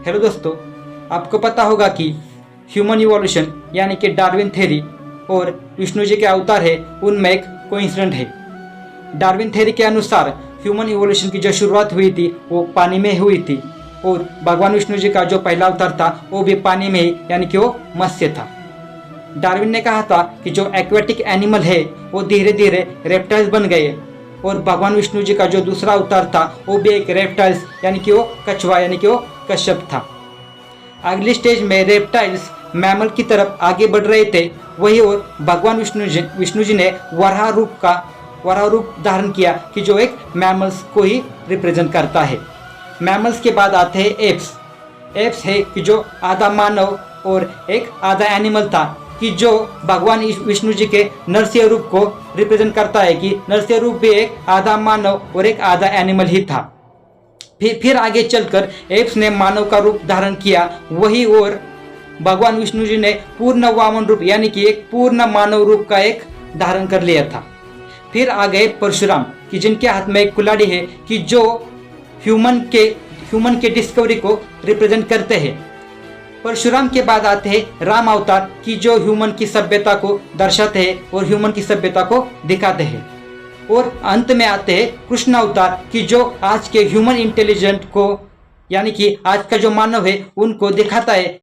Hello दोस्तों, आपको पता होगा कि ह्यूमन इवोल्यूशन यानी कि डार्विन थ्योरी और विष्णु जी के अवतार है उनमें एक कोइंसिडेंट है। डार्विन थ्योरी के अनुसार ह्यूमन इवोल्यूशन की जो शुरुआत हुई थी वो पानी में हुई थी और भगवान विष्णु जी का जो पहला अवतार था वो भी पानी में ही यानी कि वो मत्स्य था। डार्विन ने कहा था कि जो एक्वेटिक एनिमल है वो धीरे धीरे रेप्टाइल्स बन गए और भगवान विष्णु जी का जो दूसरा अवतार था वो भी एक रेप्टाइल्स यानी कि वो कछुआ यानी कि वो कश्यप था। अगली स्टेज में रेप्टाइल्स मैमल की तरफ आगे बढ़ रहे थे, वही और भगवान विष्णु जी ने वराह रूप धारण किया कि जो एक मैमल्स को ही रिप्रेजेंट करता है। मैमल्स के बाद आते हैं एप्स। एप्स है कि जो आधा मानव और एक आधा एनिमल था, कि जो भगवान विष्णु जी के नरसिंह रूप को रिप्रेजेंट करता है कि नरसिंह रूप भी एक आधा मानव और एक आधा एनिमल ही था। फिर आगे चलकर एप्स ने मानव का रूप धारण किया, वही और भगवान विष्णु जी ने पूर्ण वामन रूप यानी कि एक पूर्ण मानव रूप का एक धारण कर लिया था। फिर आ गए परशुराम कि जिनके हाथ में एक कुल्हाड़ी है कि जो ह्यूमन के डिस्कवरी को रिप्रेजेंट करते हैं। परशुराम के बाद आते हैं राम अवतार कि जो ह्यूमन की सभ्यता को दर्शाते हैं और ह्यूमन की सभ्यता को दिखाते हैं। और अंत में आते हैं कृष्ण अवतार कि जो आज के ह्यूमन इंटेलिजेंट को यानी कि आज का जो मानव है उनको दिखाता है